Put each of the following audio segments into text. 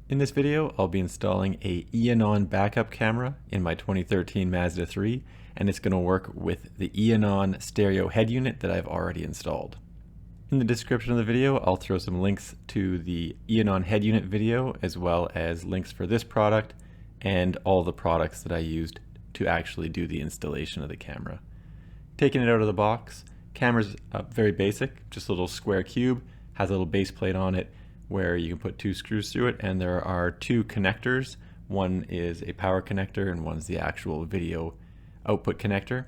In this video, I'll be installing a Eonon Back-Up camera in my 2013 Mazda 3, and it's going to work with the Eonon stereo head unit that I've already installed. In the description of the video, I'll throw some links to the Eonon head unit video, as well as links for this product and all the products that I used to actually do the installation of the camera. Taking it out of the box, camera's very basic, just a little square cube, has a little base plate on it, where you can put two screws through it, and there are two connectors. One is a power connector and one's the actual video output connector.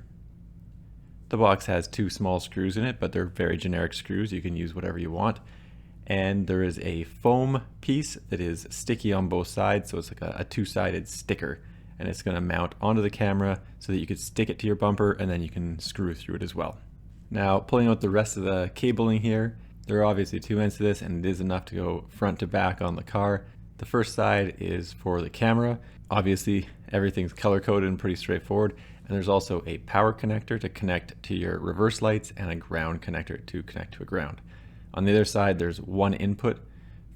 The box has two small screws in it, but they're very generic screws. You can use whatever you want. And there is a foam piece that is sticky on both sides, so it's like a two-sided sticker, and it's going to mount onto the camera so that you could stick it to your bumper and then you can screw through it as well. Now, pulling out the rest of the cabling here, there are obviously two ends to this, and it is enough to go front to back on the car. The first side is for the camera. Obviously, everything's color-coded and pretty straightforward. And there's also a power connector to connect to your reverse lights and a ground connector to connect to a ground. On the other side, there's one input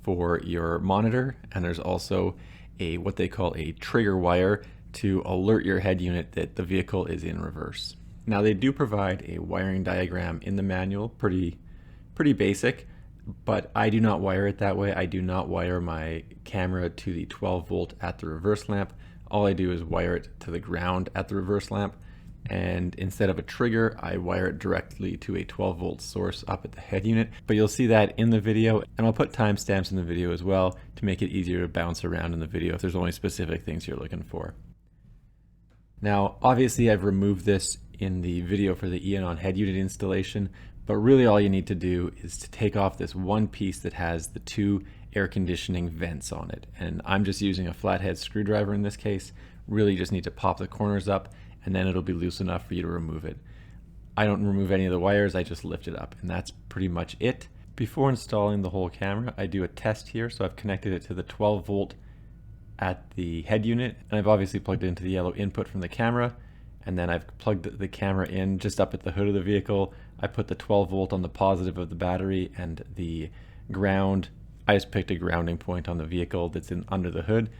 for your monitor, and there's also what they call a trigger wire to alert your head unit that the vehicle is in reverse. Now, they do provide a wiring diagram in the manual, pretty basic, but I do not wire it that way. I do not wire my camera to the 12 volt at the reverse lamp. All I do is wire it to the ground at the reverse lamp, and instead of a trigger, I wire it directly to a 12 volt source up at the head unit. But you'll see that in the video, and I'll put timestamps in the video as well to make it easier to bounce around in the video if there's only specific things you're looking for. Now, obviously I've removed this in the video for the Eonon head unit installation, but really all you need to do is to take off this one piece that has the two air conditioning vents on it. And I'm just using a flathead screwdriver in this case. Really just need to pop the corners up, and then it'll be loose enough for you to remove it. I don't remove any of the wires, I just lift it up, and that's pretty much it. Before installing the whole camera, I do a test here. So I've connected it to the 12 volt at the head unit, and I've obviously plugged it into the yellow input from the camera, and then I've plugged the camera in just up at the hood of the vehicle. I put the 12 volt on the positive of the battery, and the ground, I just picked a grounding point on the vehicle that's under the hood.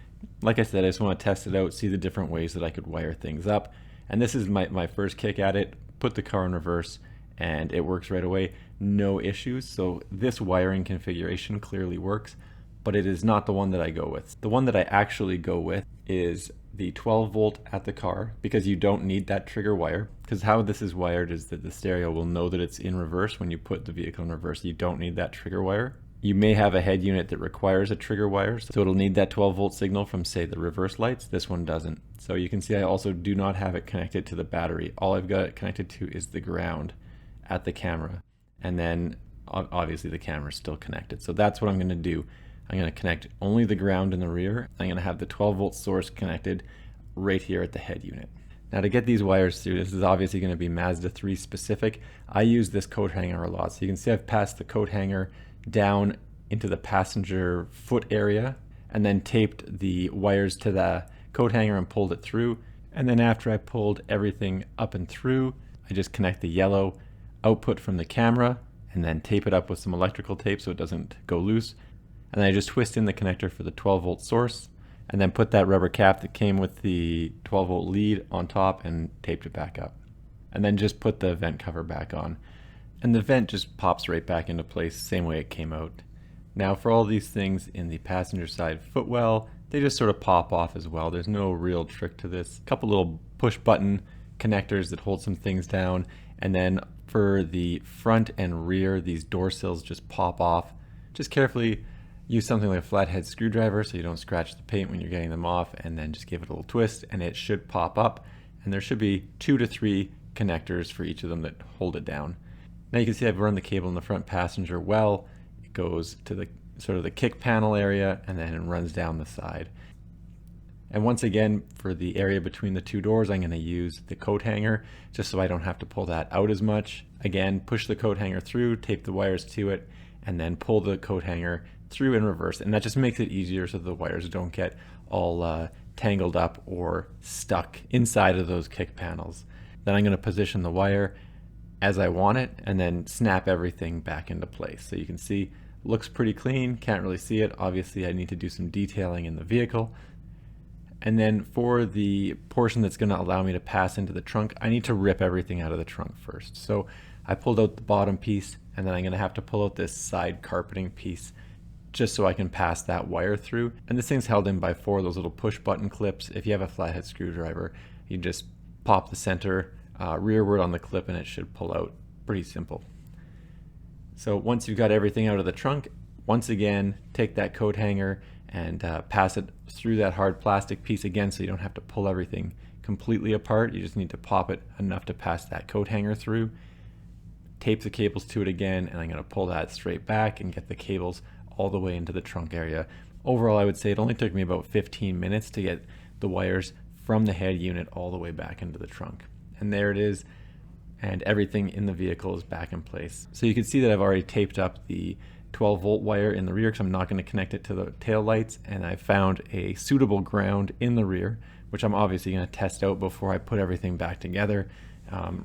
Like I said, I just want to test it out, see the different ways that I could wire things up. And this is my first kick at it. Put the car in reverse and it works right away. No issues. So this wiring configuration clearly works, but it is not the one that I go with. The one that I actually go with is the 12 volt at the car, because you don't need that trigger wire. Because how this is wired is that the stereo will know that it's in reverse when you put the vehicle in reverse. You don't need that trigger wire. You may have a head unit that requires a trigger wire, so it'll need that 12 volt signal from, say, the reverse lights. This one doesn't. So you can see I also do not have it connected to the battery. All I've got it connected to is the ground at the camera. And then obviously the camera's still connected. So that's what I'm going to do. I'm going to connect only the ground in the rear. I'm going to have the 12 volt source connected right here at the head unit. Now, to get these wires through, this is obviously going to be Mazda 3 specific. I use this coat hanger a lot. So you can see I've passed the coat hanger down into the passenger foot area and then taped the wires to the coat hanger and pulled it through. And then after I pulled everything up and through, I just connect the yellow output from the camera and then tape it up with some electrical tape so it doesn't go loose. And then I just twist in the connector for the 12 volt source, and then put that rubber cap that came with the 12 volt lead on top and taped it back up. And then just put the vent cover back on. And the vent just pops right back into place, same way it came out. Now, for all these things in the passenger side footwell, they just sort of pop off as well. There's no real trick to this. A couple little push button connectors that hold some things down. And then for the front and rear, these door sills just pop off. Just carefully use something like a flathead screwdriver so you don't scratch the paint when you're getting them off, and then just give it a little twist and it should pop up. And there should be 2 to 3 connectors for each of them that hold it down. Now you can see I've run the cable in the front passenger well. It goes to the sort of the kick panel area, and then it runs down the side. And once again, for the area between the two doors, I'm going to use the coat hanger just so I don't have to pull that out as much. Again, push the coat hanger through, tape the wires to it, and then pull the coat hanger through in reverse. And that just makes it easier so the wires don't get all tangled up or stuck inside of those kick panels. Then I'm going to position the wire as I want it and then snap everything back into place. So you can see Looks pretty clean, can't really see it. Obviously I need to do some detailing in the vehicle. And then for the portion that's going to allow me to pass into the trunk, I need to rip everything out of the trunk first. So I pulled out the bottom piece, and then I'm going to have to pull out this side carpeting piece just so I can pass that wire through. And this thing's held in by 4 of those little push button clips. If you have a flathead screwdriver, you just pop the center rearward on the clip and it should pull out. Pretty simple. So once you've got everything out of the trunk, once again, take that coat hanger and pass it through that hard plastic piece again, so you don't have to pull everything completely apart. You just need to pop it enough to pass that coat hanger through. Tape the cables to it again, and I'm going to pull that straight back and get the cables all the way into the trunk area. Overall, I would say it only took me about 15 minutes to get the wires from the head unit all the way back into the trunk. And there it is, and everything in the vehicle is back in place. So you can see that I've already taped up the 12-volt wire in the rear because I'm not going to connect it to the tail lights, and I found a suitable ground in the rear, which I'm obviously going to test out before I put everything back together.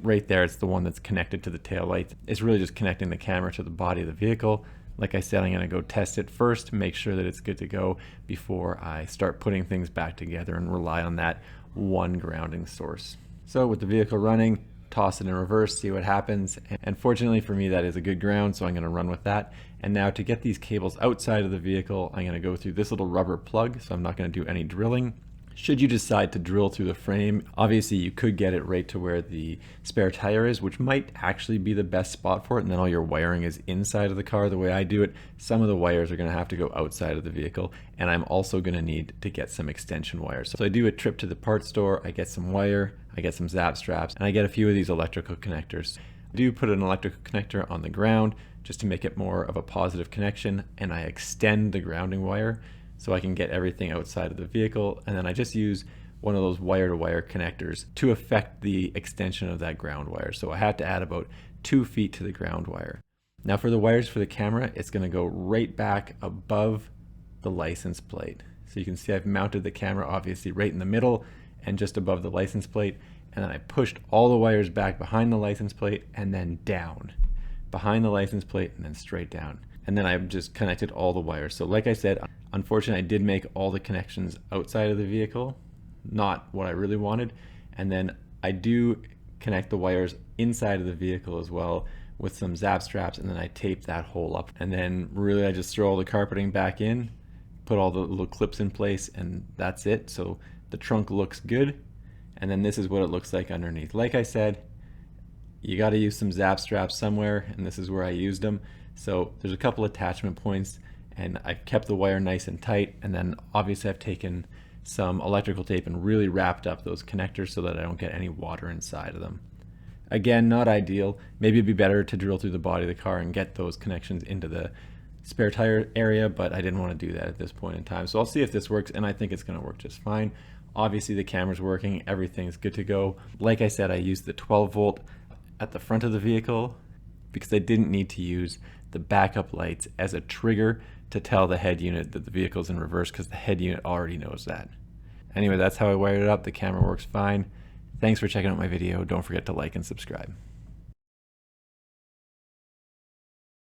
Right there, it's the one that's connected to the tail lights. It's really just connecting the camera to the body of the vehicle. Like I said, I'm going to go test it first, make sure that it's good to go before I start putting things back together and rely on that one grounding source. So with the vehicle running, toss it in reverse, see what happens. And fortunately for me, that is a good ground, so I'm going to run with that. And now to get these cables outside of the vehicle, I'm going to go through this little rubber plug, so I'm not going to do any drilling. Should you decide to drill through the frame, obviously you could get it right to where the spare tire is, which might actually be the best spot for it, and then all your wiring is inside of the car. The way I do it, some of the wires are going to have to go outside of the vehicle, and I'm also going to need to get some extension wires. So I do a trip to the parts store, I get some wire, I get some zap straps, and I get a few of these electrical connectors. I do put an electrical connector on the ground just to make it more of a positive connection, and I extend the grounding wire so I can get everything outside of the vehicle, and then I just use one of those wire-to-wire connectors to affect the extension of that ground wire. So I had to add about 2 feet to the ground wire. Now for the wires for the camera, it's going to go right back above the license plate. So you can see I've mounted the camera obviously right in the middle and just above the license plate, and then I pushed all the wires back behind the license plate and then down. Behind the license plate and then straight down. And then I've just connected all the wires. So like I said, unfortunately I did make all the connections outside of the vehicle, not what I really wanted. And then I do connect the wires inside of the vehicle as well with some zap straps, and then I tape that hole up. And then really I just throw all the carpeting back in, put all the little clips in place, and that's it. So the trunk looks good. And then this is what it looks like underneath. Like I said, you got to use some zap straps somewhere, and this is where I used them. So there's a couple attachment points, and I've kept the wire nice and tight, and then obviously I've taken some electrical tape and really wrapped up those connectors so that I don't get any water inside of them. Again, not ideal. Maybe it'd be better to drill through the body of the car and get those connections into the spare tire area, but I didn't want to do that at this point in time. So I'll see if this works, and I think it's going to work just fine. Obviously the camera's working, everything's good to go. Like I said, I used the 12-volt at the front of the vehicle because I didn't need to use the backup lights as a trigger to tell the head unit that the vehicle's in reverse, because the head unit already knows that. Anyway, that's how I wired it up. The camera works fine. Thanks for checking out my video. Don't forget to like and subscribe.